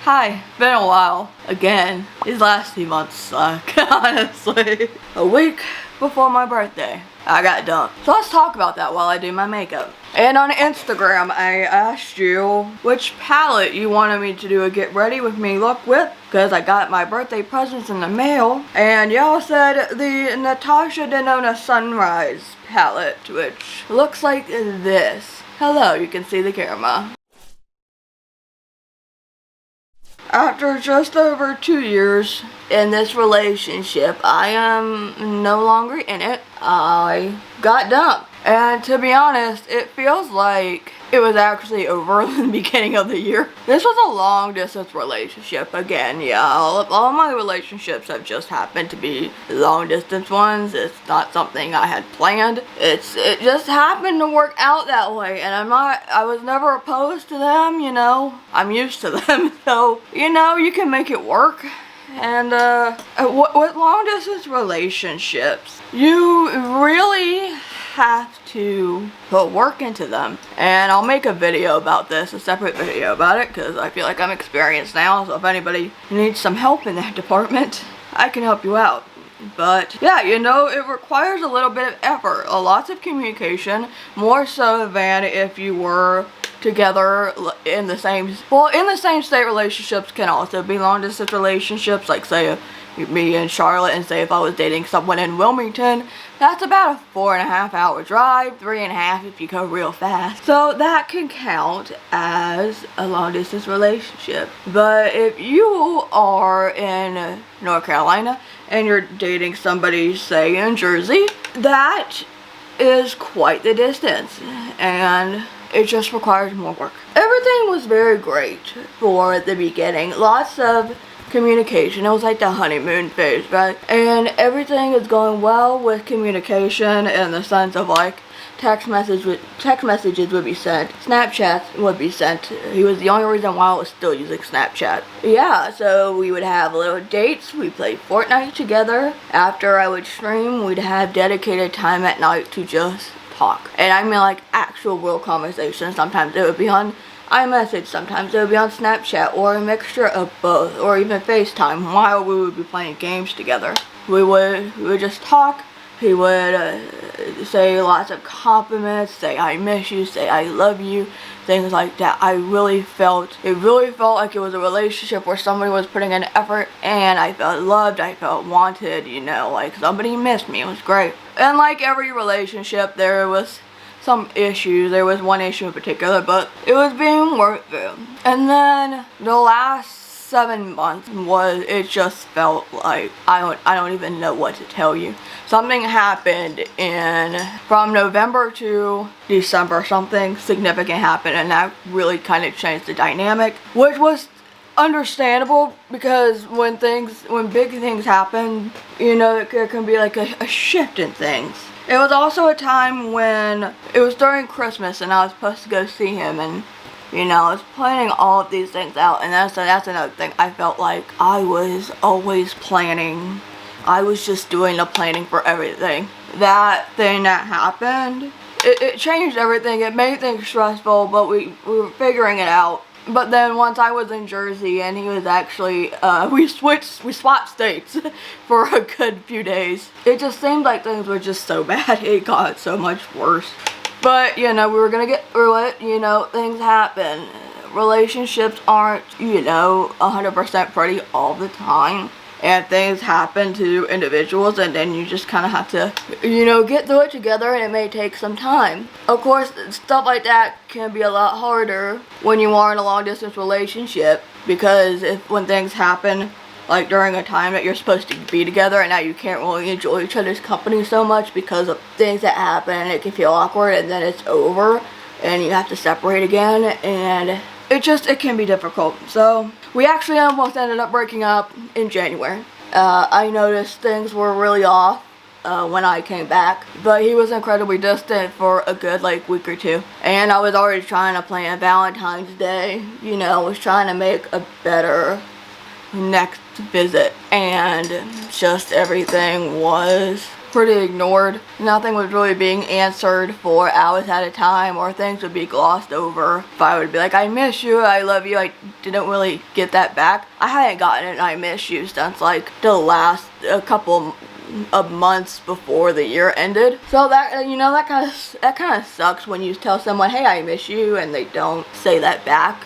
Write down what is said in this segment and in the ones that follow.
Hi, been a while. Again, these last few months suck, honestly. A week before my birthday, I got dumped. So let's talk about that while I do my makeup. And on Instagram, I asked you which palette you wanted me to do a get ready with me look with, because I got my birthday presents in the mail. And y'all said the Natasha Denona Sunrise palette, which looks like this. Hello, you can see the camera. After just over 2 years in this relationship, I am no longer in it. I got dumped. And to be honest, it feels like it was actually over in the beginning of the year. This was a long distance relationship again, yeah. All my relationships have just happened to be long distance ones. It's not something I had planned. It just happened to work out that way, and I was never opposed to them, you know. I'm used to them, so, you know, you can make it work. And with long distance relationships, you really have to put work into them. And I'll make a video about this, a separate video about it, because I feel like I'm experienced now, so if anybody needs some help in that department, I can help you out. But yeah, you know, it requires a little bit of effort, lots of communication, more so than if you were together in the same state. Relationships can also be long distance relationships, like say me and Charlotte, and say if I was dating someone in Wilmington, that's about a 4.5 hour drive, 3.5 if you go real fast. So that can count as a long distance relationship. But if you are in North Carolina and you're dating somebody, say in Jersey, that is quite the distance, and it just requires more work. Everything was very great for the beginning. Lots of communication. It was like the honeymoon phase, right? And everything is going well with communication in the sense of like text messages would be sent, Snapchats would be sent. He was the only reason why I was still using Snapchat. Yeah, so we would have little dates. We played Fortnite together. After I would stream, we'd have dedicated time at night to just talk. And I mean like actual real conversation. Sometimes it would be on iMessage, sometimes it would be on Snapchat, or a mixture of both, or even FaceTime while we would be playing games together. We would just talk. He would say lots of compliments, say I miss you, say I love you, things like that. It really felt like it was a relationship where somebody was putting in effort, and I felt loved, I felt wanted, you know, like somebody missed me. It was great. And like every relationship, there was some issues. There was one issue in particular, but it was being worked through. And then the last 7 months it just felt like I don't even know what to tell you. Something happened from November to December. Something significant happened, and that really kind of changed the dynamic, which was understandable, because when big things happen, you know, there can be like a shift in things. It was also a time when it was during Christmas and I was supposed to go see him, and you know, I was planning all of these things out, and that's another thing. I felt like I was always planning. I was just doing the planning for everything. That thing that happened, it changed everything. It made things stressful, but we were figuring it out. But then once I was in Jersey and he was actually, we swapped states for a good few days. It just seemed like things were just so bad. It got so much worse. But, you know, we were gonna get through it. You know, things happen. Relationships aren't, you know, 100% pretty all the time. And things happen to individuals, and then you just kind of have to, you know, get through it together, and it may take some time. Of course, stuff like that can be a lot harder when you are in a long distance relationship, because when things happen, like during a time that you're supposed to be together, and now you can't really enjoy each other's company so much because of things that happen, and it can feel awkward, and then it's over, and you have to separate again, and it can be difficult. So we actually almost ended up breaking up in January. I noticed things were really off when I came back, but he was incredibly distant for a good like week or two, and I was already trying to plan Valentine's Day. You know, I was trying to make a better next visit, and just everything was pretty ignored. Nothing was really being answered for hours at a time, or things would be glossed over. If I would be like, I miss you, I love you, I didn't really get that back. I hadn't gotten an I miss you since like the last couple of months before the year ended. So that, you know, that kind of sucks when you tell someone, hey, I miss you, and they don't say that back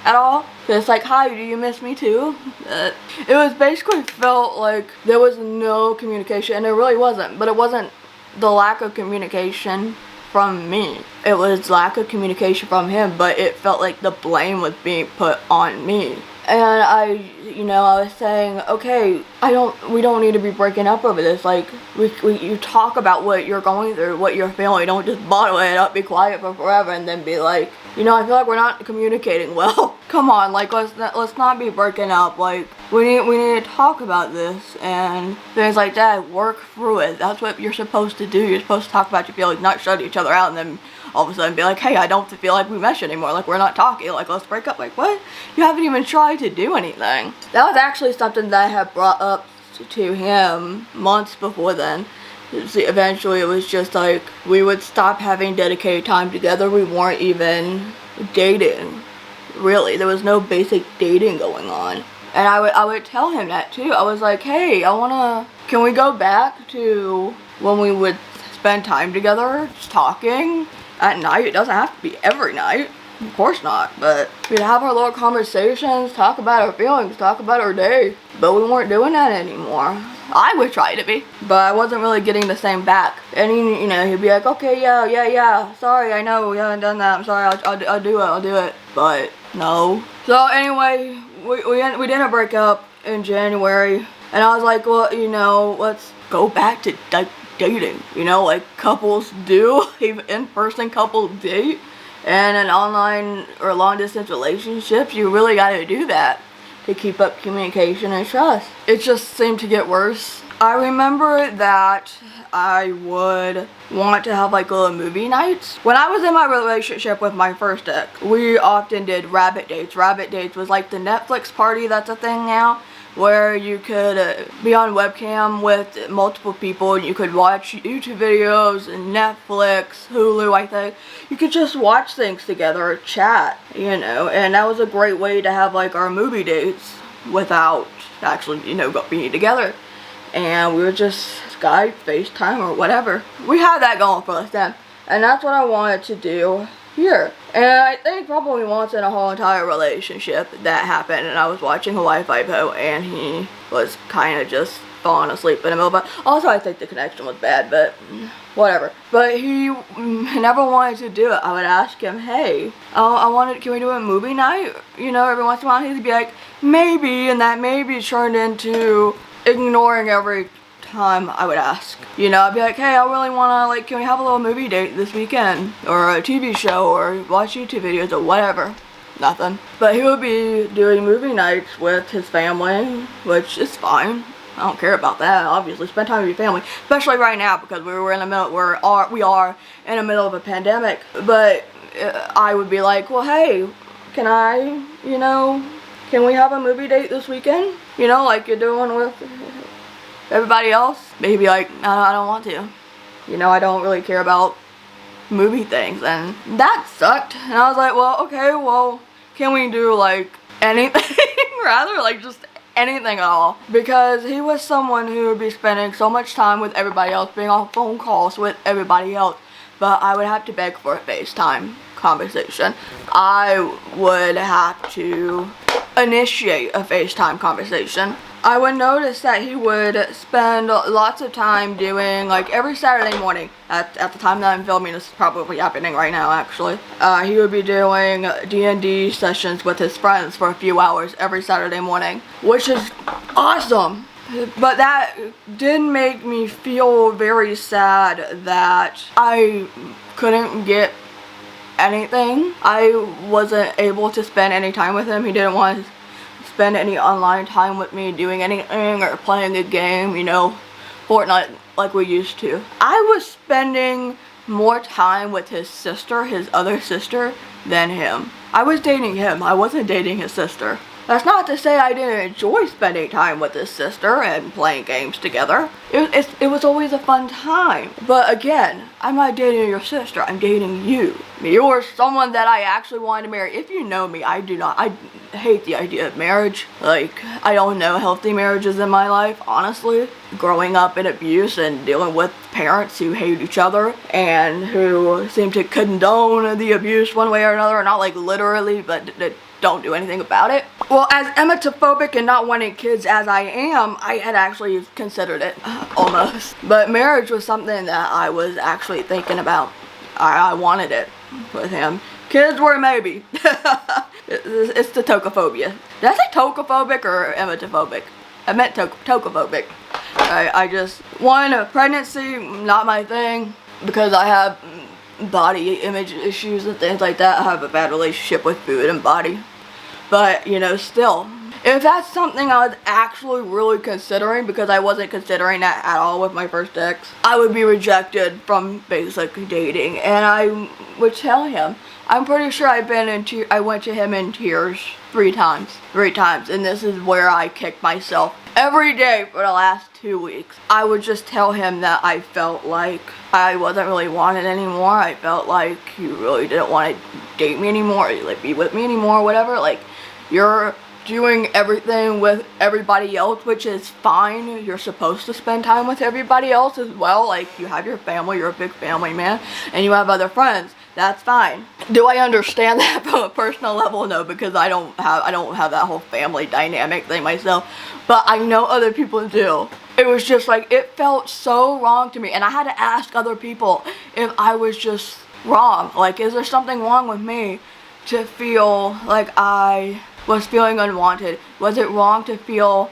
at all. So it's like, hi, do you miss me too? It was basically felt like there was no communication, and there really wasn't. But it wasn't the lack of communication from me. It was lack of communication from him, but it felt like the blame was being put on me. And I was saying, okay, we don't need to be breaking up over this. Like, you talk about what you're going through, what you're feeling. Don't just bottle it up, be quiet for forever, and then be like, I feel like we're not communicating well. Come on, like, let's not be breaking up. Like, we need to talk about this and things like that. Work through it. That's what you're supposed to do. You're supposed to talk about your feelings, not shut each other out, and then all of a sudden be like, hey, I don't feel like we mesh anymore, like we're not talking, like let's break up. Like, what? You haven't even tried to do anything. That was actually something that I had brought up to him months before then. See, eventually it was just like, we would stop having dedicated time together. We weren't even dating, really. There was no basic dating going on. And I would tell him that too. I was like, hey, can we go back to when we would spend time together, just talking at night? It doesn't have to be every night, of course not, but we'd have our little conversations, talk about our feelings, talk about our day. But we weren't doing that anymore. I would try to be, but I wasn't really getting the same back. And he'd be like, okay, yeah, sorry, I know we haven't done that, I'm sorry, I'll do it, but no. So anyway, we didn't break up in January, and I was like, well, let's go back to dating, like couples do. Even in-person couples date, and in online or long-distance relationships, you really got to do that to keep up communication and trust. It just seemed to get worse. I remember that I would want to have like little movie nights. When I was in my relationship with my first ex, we often did rabbit dates. Rabbit dates was like the Netflix party that's a thing now, where you could be on webcam with multiple people and you could watch YouTube videos and Netflix, Hulu, I think. You could just watch things together or chat, and that was a great way to have like our movie dates without actually, being together. And we would just Skype, FaceTime, or whatever. We had that going for us then, and that's what I wanted to do here. And I think probably once in a whole entire relationship that happened, and I was watching Hawaii Five-O and he was kind of just falling asleep in the middle, but also I think the connection was bad, but whatever. But he never wanted to do it. I would ask him, hey, can we do a movie night? Every once in a while he'd be like, maybe, and that maybe turned into ignoring every time I would ask. I'd be like, hey, I really wanna, can we have a little movie date this weekend? Or a TV show, or watch YouTube videos, or whatever. Nothing. But he would be doing movie nights with his family, which is fine. I don't care about that, obviously. Spend time with your family. Especially right now, because we are in the middle of a pandemic. But I would be like, well, hey, can we have a movie date this weekend? Like you're doing with everybody else? Maybe like, I don't want to. I don't really care about movie things, and that sucked. And I was like, well, okay, well, can we do like anything? Rather, like just anything at all. Because he was someone who would be spending so much time with everybody else, being on phone calls with everybody else, but I would have to beg for a FaceTime conversation. I would have to initiate a FaceTime conversation. I would notice that he would spend lots of time doing, like every Saturday morning, at the time that I'm filming, this is probably happening right now actually, he would be doing D&D sessions with his friends for a few hours every Saturday morning, which is awesome. But that did make me feel very sad that I couldn't get anything. I wasn't able to spend any time with him. He didn't want to spend any online time with me doing anything or playing a game, Fortnite like we used to. I was spending more time with his sister, his other sister, than him. I was dating him. I wasn't dating his sister. That's not to say I didn't enjoy spending time with his sister and playing games together. It was always a fun time. But again, I'm not dating your sister, I'm dating you. You're someone that I actually wanted to marry. If you know me, I hate the idea of marriage. Like, I don't know healthy marriages in my life, honestly. Growing up in abuse and dealing with parents who hate each other and who seem to condone the abuse one way or another, not like literally, but don't do anything about it. Well, as emetophobic and not wanting kids as I am, I had actually considered it, almost. But marriage was something that I was actually thinking about. I wanted it with him. Kids were maybe. It's the tocophobic. Did I say tocophobic or emetophobic? I meant tocophobic. I just, one, pregnancy, not my thing, because I have body image issues and things like that. I have a bad relationship with food and body. But, you know, still, if that's something I was actually really considering, because I wasn't considering that at all with my first ex, I would be rejected from basic dating, and I would tell him. I'm pretty sure I went to him in tears 3 times, and this is where I kicked myself every day for the last 2 weeks. I would just tell him that I felt like I wasn't really wanted anymore. I felt like you really didn't want to date me anymore, or like be with me anymore, whatever. Like, you're doing everything with everybody else, which is fine. You're supposed to spend time with everybody else as well. Like, you have your family, you're a big family man, and you have other friends. That's fine. Do I understand that from a personal level? No, because I don't have that whole family dynamic thing myself. But I know other people do. It was just like, it felt so wrong to me, and I had to ask other people if I was just wrong. Like, is there something wrong with me to feel like I was feeling unwanted? Was it wrong to feel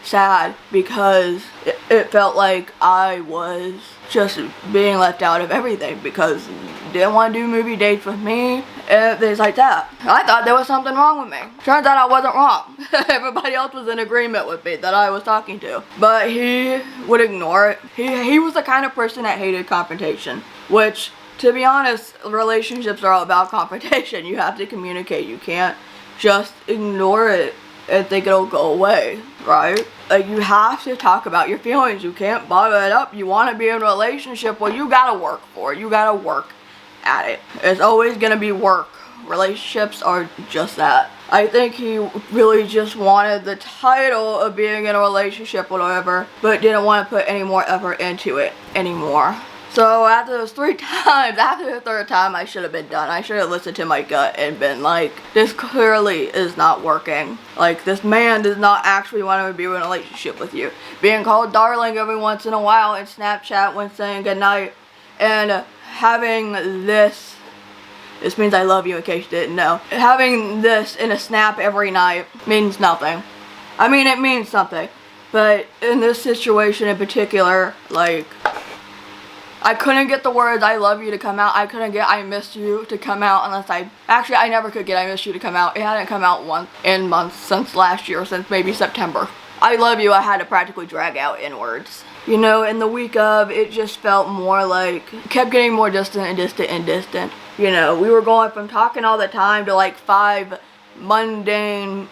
sad because it felt like I was just being left out of everything because didn't want to do movie dates with me and things like that? I thought there was something wrong with me. Turns out I wasn't wrong. Everybody else was in agreement with me that I was talking to, but he would ignore it. He was the kind of person that hated confrontation, which, to be honest, relationships are all about confrontation. You have to communicate. You can't just ignore it and think it'll go away, right? Like, you have to talk about your feelings. You can't bottle it up. You want to be in a relationship, well, you gotta work for it. You gotta work at it. It's always gonna be work. Relationships are just that. I think he really just wanted the title of being in a relationship or whatever, but didn't want to put any more effort into it anymore. So after those 3 times, after the 3rd time, I should have been done. I should have listened to my gut and been like, this clearly is not working. Like, this man does not actually want to be in a relationship with you. Being called darling every once in a while in Snapchat when saying goodnight, and having this means I love you in case you didn't know. Having this in a snap every night means nothing. I mean, it means something, but in this situation in particular, like, I couldn't get the words I love you to come out. I couldn't get I miss you to come out unless I never could get I miss you to come out. It hadn't come out once in months since last year, since maybe September. I love you I had to practically drag out in words. You know, in the week of, it just felt more like, kept getting more distant and distant and distant. You know, we were going from talking all the time to like 5 mundane,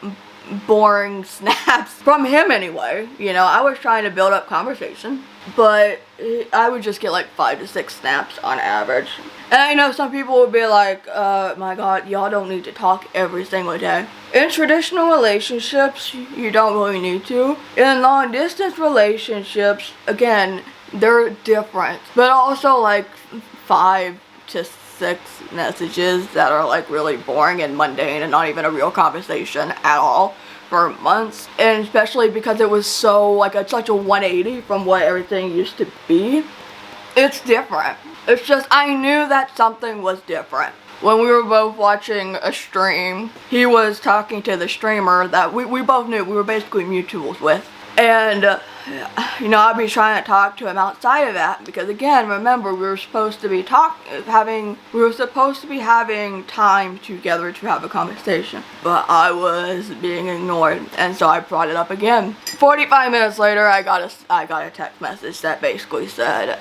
boring snaps from him anyway. You know, I was trying to build up conversation, but I would just get like 5 to 6 snaps on average. And I know some people would be like, my god, y'all don't need to talk every single day. In traditional relationships, you don't really need to. In long distance relationships, again, they're different, but also like 5 to 6 messages that are like really boring and mundane and not even a real conversation at all for months. And especially because it was so like such a 180 from what everything used to be. It's different. It's just, I knew that something was different. When we were both watching a stream, he was talking to the streamer that we both knew we were basically mutuals with. And, you know, I'd be trying to talk to him outside of that because, again, remember, we were supposed to be having time together to have a conversation. But I was being ignored, and so I brought it up again. 45 minutes later, I got a text message that basically said,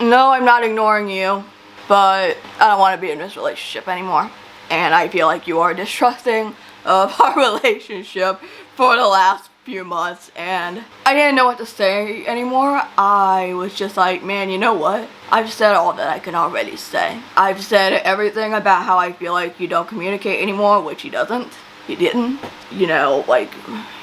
no, I'm not ignoring you, but I don't want to be in this relationship anymore. And I feel like you are distrusting of our relationship for the last few months, and I didn't know what to say anymore. I was just like, man, you know what? I've said all that I can already say. I've said everything about how I feel like you don't communicate anymore, which he doesn't. He didn't. You know, like,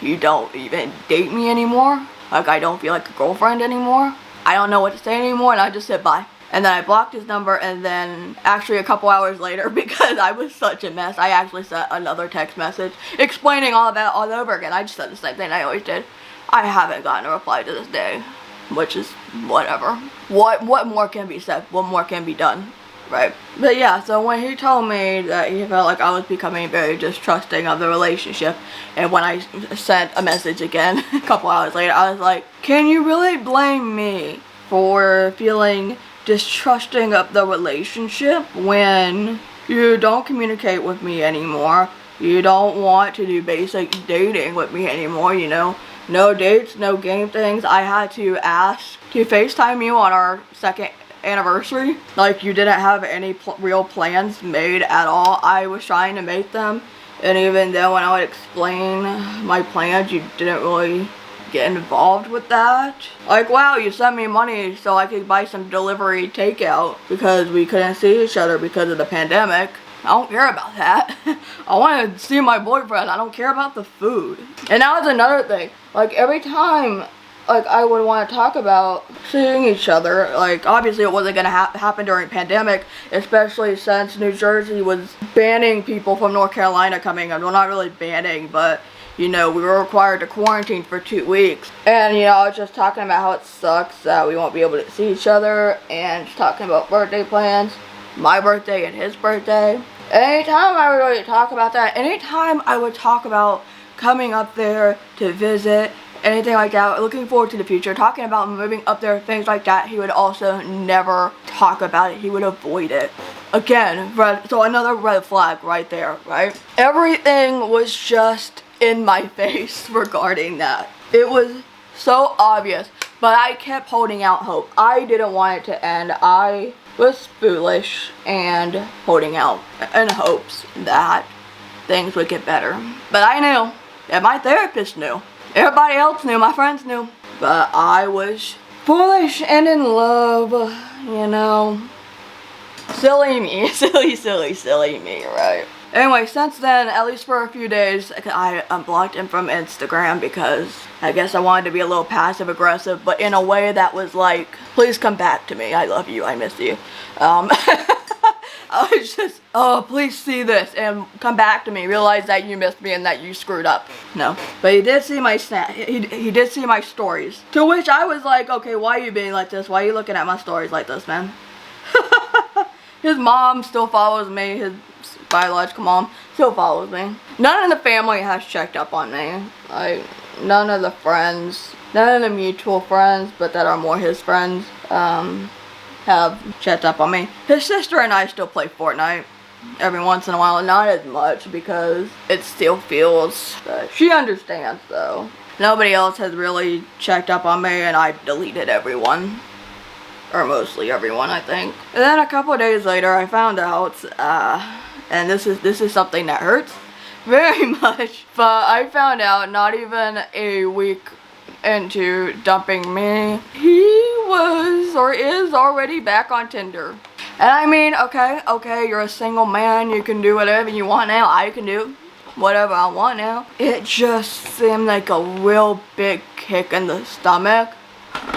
you don't even date me anymore. Like, I don't feel like a girlfriend anymore. I don't know what to say anymore, and I just said bye. And then I blocked his number, and then actually a couple hours later, because I was such a mess, I actually sent another text message explaining all about it all over again. I just said the same thing I always did. I haven't gotten a reply to this day, which is whatever. What more can be said? What more can be done? Right? But yeah, so when he told me that he felt like I was becoming very distrusting of the relationship, and when I sent a message again a couple hours later, I was like, can you really blame me for feeling distrusting of the relationship when you don't communicate with me anymore? You don't want to do basic dating with me anymore, you know? No dates, no game things. I had to ask to FaceTime you on our second anniversary. Like, you didn't have any real plans made at all. I was trying to make them, and even then when I would explain my plans, you didn't really get involved with that. Like, wow, you sent me money so I could buy some delivery takeout because we couldn't see each other because of the pandemic. I don't care about that. I want to see my boyfriend. I don't care about the food. And that was another thing. Like, every time, like, I would want to talk about seeing each other, like, obviously it wasn't going to happen during pandemic, especially since New Jersey was banning people from North Carolina coming in. Well, not really banning, but you know, we were required to quarantine for 2 weeks. And, you know, I was just talking about how it sucks that we won't be able to see each other, and just talking about birthday plans, my birthday and his birthday. Anytime I would really talk about that, anytime I would talk about coming up there to visit, anything like that, looking forward to the future, talking about moving up there, things like that, he would also never talk about it. He would avoid it. Again, so another red flag right there, right? Everything was just in my face regarding that. It was so obvious, but I kept holding out hope. I didn't want it to end. I was foolish and holding out in hopes that things would get better. But I knew, and my therapist knew, everybody else knew, my friends knew, but I was foolish and in love, you know. Silly me, silly me, right? Anyway, since then, at least for a few days, I unblocked him from Instagram because I guess I wanted to be a little passive aggressive, but in a way that was like, please come back to me. I love you. I miss you. I was just, oh, please see this and come back to me. Realize that you missed me and that you screwed up. No. But he did see my snap. He did see my stories. To which I was like, okay, why are you being like this? Why are you looking at my stories like this, man? His mom still follows me. His biological mom still follows me. None of the family has checked up on me. Like, none of the friends, none of the mutual friends, but that are more his friends, have checked up on me. His sister and I still play Fortnite every once in a while, not as much because it still feels, she understands though. Nobody else has really checked up on me, and I deleted everyone. Or mostly everyone, I think. And then a couple of days later, I found out, and this is something that hurts very much, but I found out not even a week into dumping me, he was or is already back on Tinder. And I mean, okay, you're a single man, you can do whatever you want now. I can do whatever I want now. It just seemed like a real big kick in the stomach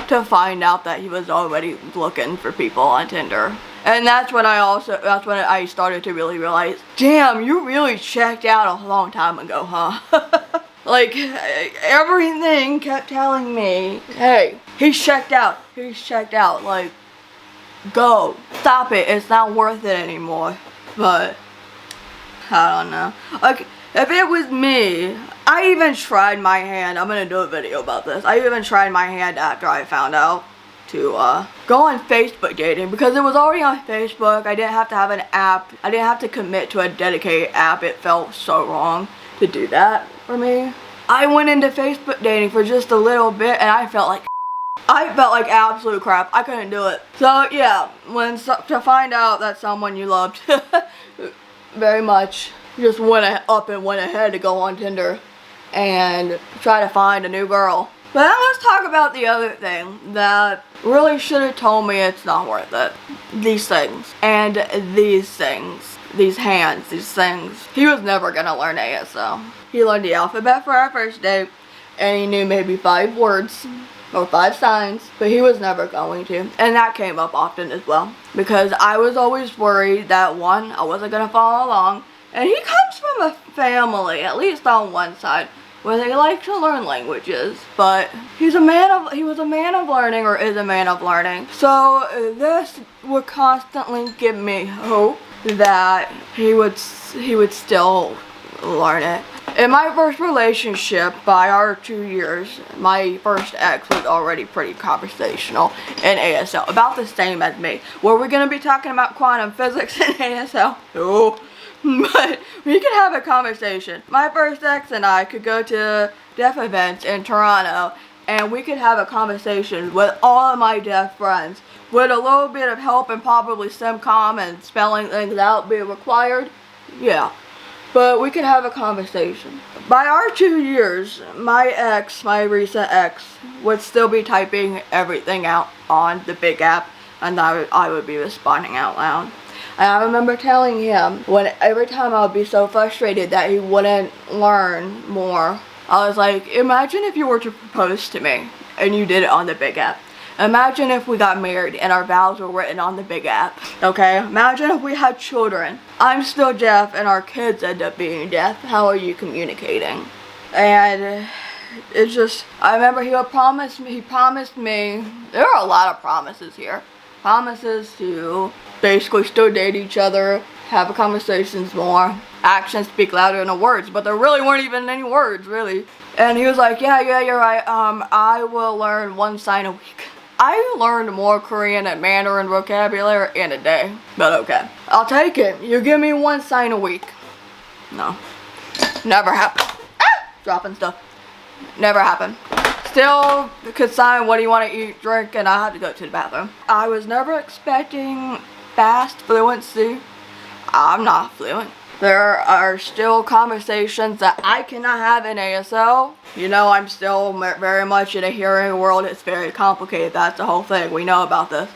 to find out that he was already looking for people on Tinder. And that's when I started to really realize, damn, you really checked out a long time ago, huh? Like, everything kept telling me, hey, he's checked out, like, go, stop it, it's not worth it anymore. But I don't know. Like, if it was me, I even tried my hand, I'm gonna do a video about this, I even tried my hand after I found out to go on Facebook dating, because it was already on Facebook. I didn't have to have an app, I didn't have to commit to a dedicated app. It felt so wrong to do that for me. I went into Facebook dating for just a little bit, and I felt like absolute crap. I couldn't do it. So yeah, to find out that someone you loved very much just up and went ahead to go on Tinder and try to find a new girl. But now let's talk about the other thing that really should have told me it's not worth it. These things. And these things. These hands. These things. He was never gonna learn ASL. He learned the alphabet for our first date, and he knew maybe 5 words or 5 signs, but he was never going to. And that came up often as well, because I was always worried that, one, I wasn't gonna follow along, and he comes from a family, at least on one side, where they like to learn languages, but he was a man of learning, or is a man of learning. So this would constantly give me hope that he would still learn it. In my first relationship, by our 2 years, my first ex was already pretty conversational in ASL, about the same as me. Were we gonna be talking about quantum physics in ASL? No. But we could have a conversation. My first ex and I could go to deaf events in Toronto, and we could have a conversation with all of my deaf friends. Would a little bit of help and probably SimCom and spelling things out be required? Yeah. But we could have a conversation. By our 2 years, my recent ex, would still be typing everything out on the big app, and I would be responding out loud. And I remember telling him, every time I would be so frustrated that he wouldn't learn more, I was like, imagine if you were to propose to me and you did it on the big app. Imagine if we got married and our vows were written on the big app. Okay? Imagine if we had children. I'm still deaf and our kids end up being deaf. How are you communicating? And it's just, I remember he promised me, there are a lot of promises here. Promises to basically still date each other, have conversations more. Actions speak louder than the words, but there really weren't even any words, really. And he was like, yeah, you're right, I will learn 1 sign a week. I learned more Korean and Mandarin vocabulary in a day, but okay. I'll take it. You give me 1 sign a week. No. Never happened. Ah! Dropping stuff. Never happened. Still could sign what do you want to eat, drink, and I had to go to the bathroom. I was never expecting fast fluency. I'm not fluent. There are still conversations that I cannot have in ASL. You know, I'm still very much in a hearing world. It's very complicated. That's the whole thing. We know about this.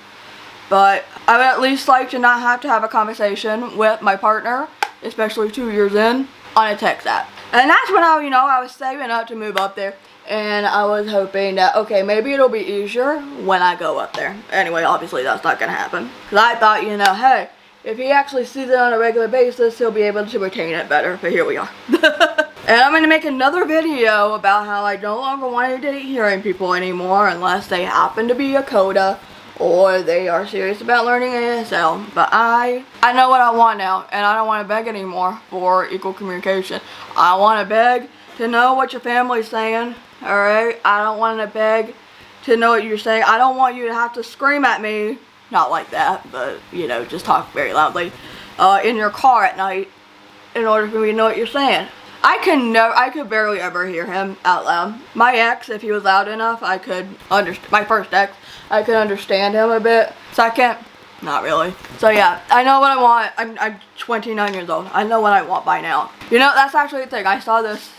But I would at least like to not have to have a conversation with my partner, especially 2 years in, on a text app. And that's when I was saving up to move up there. And I was hoping that, okay, maybe it'll be easier when I go up there. Anyway, obviously that's not going to happen. Because I thought, hey, if he actually sees it on a regular basis, he'll be able to retain it better. But here we are. And I'm going to make another video about how I no longer want to date hearing people anymore unless they happen to be a CODA or they are serious about learning ASL. But I know what I want now, and I don't want to beg anymore for equal communication. I want to beg to know what your family's saying. Alright, I don't want to beg to know what you're saying. I don't want you to have to scream at me, not like that, but, just talk very loudly, in your car at night in order for me to know what you're saying. I could barely ever hear him out loud. My ex, if he was loud enough, my first ex, I could understand him a bit. Second, not really. So yeah, I know what I want. I'm 29 years old. I know what I want by now. That's actually the thing. I saw this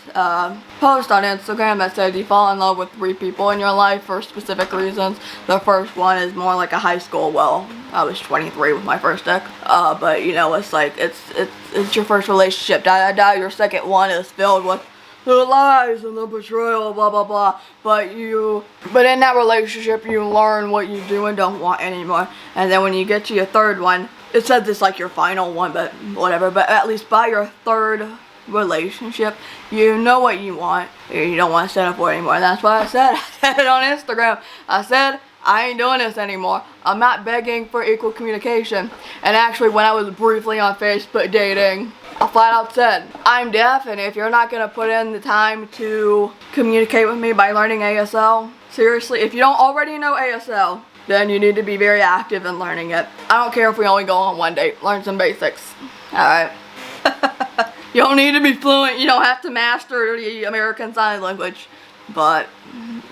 post on Instagram that said you fall in love with 3 people in your life for specific reasons. The first one is more like a high school. Well, I was 23 with my first ex. But it's like it's your first relationship. Your second one is filled with the lies and the betrayal, blah blah blah. But in that relationship you learn what you do and don't want anymore. And then when you get to your third one, it says it's like your final one, but whatever. But at least by your third relationship, you know what you want. You don't want to settle for it anymore. And that's what I said. I said it on Instagram. I said, I ain't doing this anymore. I'm not begging for equal communication. And actually, when I was briefly on Facebook dating, I flat out said, I'm deaf, and if you're not going to put in the time to communicate with me by learning ASL, seriously, if you don't already know ASL, then you need to be very active in learning it. I don't care if we only go on 1 date. Learn some basics. Alright. You don't need to be fluent. You don't have to master the American Sign Language. But,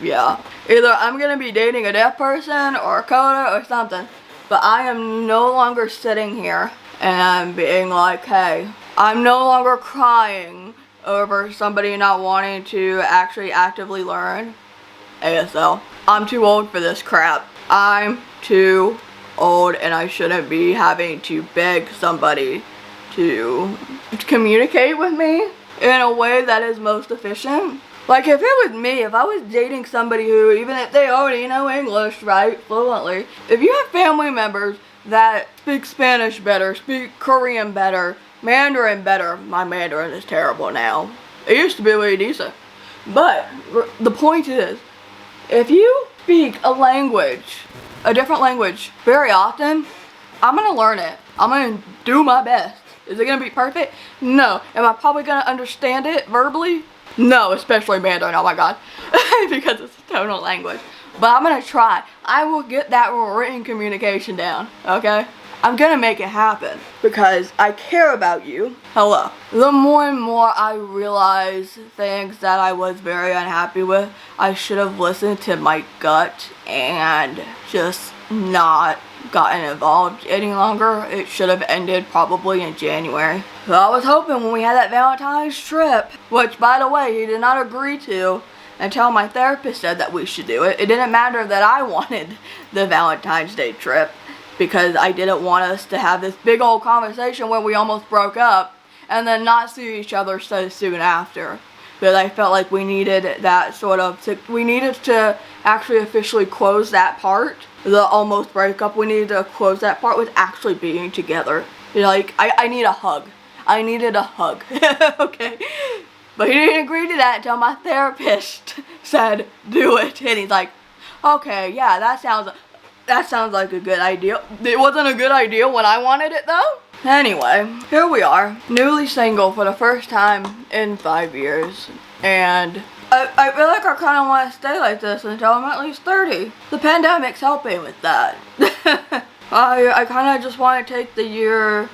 yeah. Either I'm going to be dating a deaf person or a CODA or something. But I am no longer sitting here and being like, hey, I'm no longer crying over somebody not wanting to actually actively learn ASL. I'm too old for this crap. I'm too old and I shouldn't be having to beg somebody to communicate with me in a way that is most efficient. Like if it was me, if I was dating somebody who, even if they already know English, right, fluently, if you have family members that speak Spanish better, speak Korean better, Mandarin better, my Mandarin is terrible now. It used to be really decent. But the point is, if you speak a language, a different language, very often, I'm gonna learn it. I'm gonna do my best. Is it gonna be perfect? No. Am I probably gonna understand it verbally? No, especially Mandarin, oh my god. Because it's a tonal language. But I'm gonna try. I will get that written communication down, okay? I'm gonna make it happen because I care about you. Hello. The more and more I realize things that I was very unhappy with, I should have listened to my gut and just not gotten involved any longer. It should have ended probably in January. So I was hoping when we had that Valentine's trip, which by the way he did not agree to until my therapist said that we should do it. It didn't matter that I wanted the Valentine's Day trip because I didn't want us to have this big old conversation where we almost broke up and then not see each other so soon after. But I felt like we needed that sort of, we needed to actually officially close that part, the almost breakup. We needed to close that part with actually being together. You know, like, I need a hug. I needed a hug, okay? But he didn't agree to that until my therapist said, do it. And he's like, okay, yeah, that sounds like a good idea. It wasn't a good idea when I wanted it though. Anyway, here we are, newly single for the first time in 5 years. And I feel like I kind of want to stay like this until I'm at least 30. The pandemic's helping with that. I kind of just want to take the year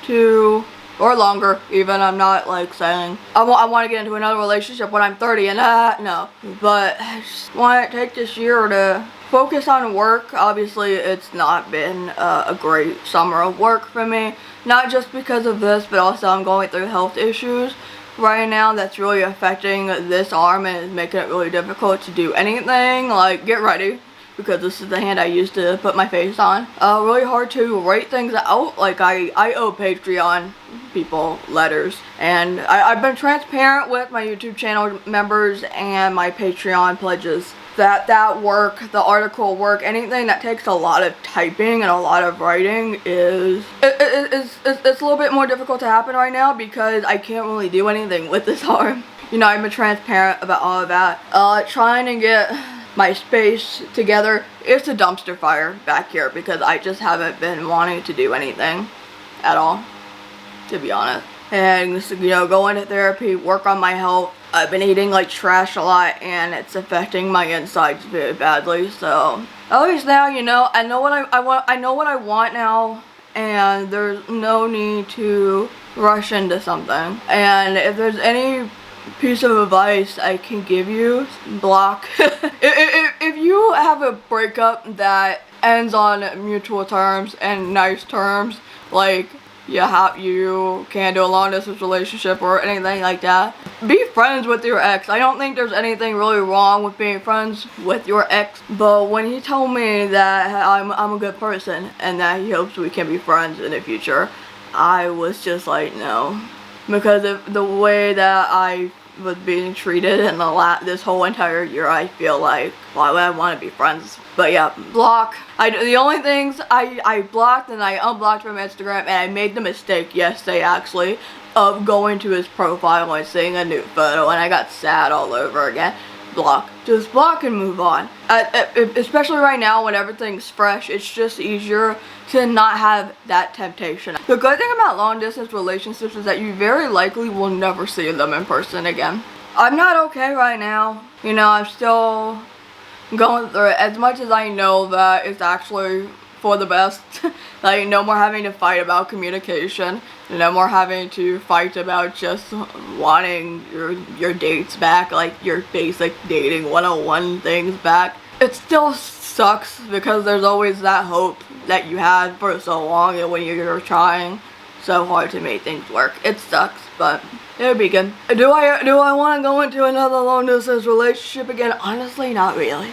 to, or longer even, I'm not like saying, I want to get into another relationship when I'm 30 and no. But I just want to take this year to focus on work. Obviously it's not been a great summer of work for me. Not just because of this, but also I'm going through health issues right now that's really affecting this arm and is making it really difficult to do anything. Like, get ready, because this is the hand I used to put my face on. Really hard to write things out. Like, I owe Patreon people letters, and I've been transparent with my YouTube channel members and my Patreon pledges that work, the article work, anything that takes a lot of typing and a lot of writing it's a little bit more difficult to happen right now because I can't really do anything with this arm. You know, I've been transparent about all of that. Trying to get my space together. It's a dumpster fire back here because I just haven't been wanting to do anything at all, to be honest. And, you know, going to therapy, work on my health. I've been eating like trash a lot and it's affecting my insides very badly. So at least now, you know, I know what I want. I know what I want now, and there's no need to rush into something. And if there's any piece of advice I can give you, block. if you have a breakup that ends on mutual terms and nice terms, like you can't do a long distance relationship or anything like that, be friends with your ex. I don't think there's anything really wrong with being friends with your ex, but when he told me that I'm a good person and that he hopes we can be friends in the future, I was just like, no. Because of the way that I was being treated in this whole entire year, I feel like, why would I want to be friends? But yeah, block. The only things I blocked and I unblocked from Instagram, and I made the mistake yesterday actually of going to his profile and seeing a new photo, and I got sad all over again. Block. Just block and move on. Especially right now when everything's fresh, it's just easier to not have that temptation. The good thing about long distance relationships is that you very likely will never see them in person again. I'm not okay right now. You know, I'm still going through it. As much as I know that it's actually for the best. Like, no more having to fight about communication. No more having to fight about just wanting your dates back, like your basic dating 101 things back. It still sucks because there's always that hope that you had for so long and when you're trying so hard to make things work. It sucks, but it'll be good. Do I want to go into another long distance relationship again? Honestly, not really.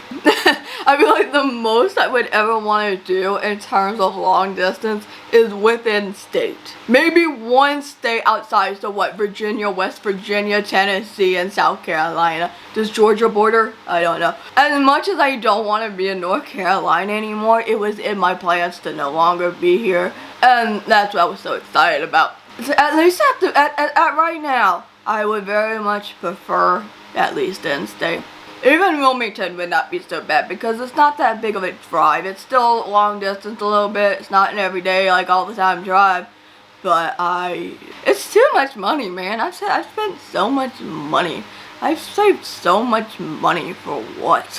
I feel like the most I would ever want to do in terms of long distance is within state. Maybe one state outside, so what, Virginia, West Virginia, Tennessee, and South Carolina. Does Georgia border? I don't know. As much as I don't want to be in North Carolina anymore, it was in my plans to no longer be here. And that's what I was so excited about. So at least at right now, I would very much prefer at least in-state. Even Wilmington would not be so bad because it's not that big of a drive. It's still long distance a little bit. It's not an everyday, like all the time drive. But it's too much money, man. I've spent so much money. I've saved so much money for what?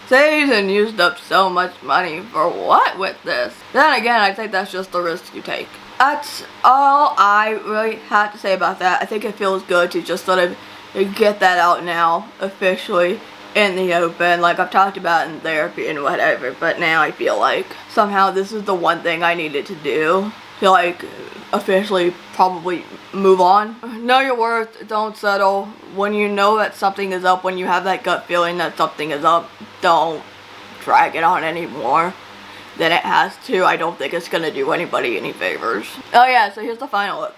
Saved and used up so much money for what with this? Then again, I think that's just the risk you take. That's all I really have to say about that. I think it feels good to just sort of get that out now, officially, in the open. Like I've talked about in therapy and whatever, but now I feel like somehow this is the one thing I needed to do to like officially probably move on. Know your worth, don't settle. When you know that something is up, when you have that gut feeling that something is up, don't drag it on anymore than it has to. I don't think it's gonna do anybody any favors. Oh yeah, so here's the final look.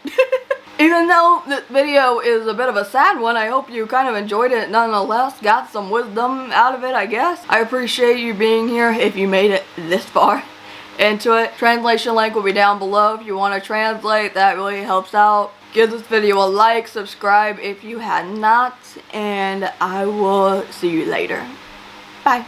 Even though this video is a bit of a sad one, I hope you kind of enjoyed it nonetheless, got some wisdom out of it, I guess. I appreciate you being here if you made it this far into it. Translation link will be down below if you want to translate. That really helps out. Give this video a like, subscribe if you had not, and I will see you later. Bye.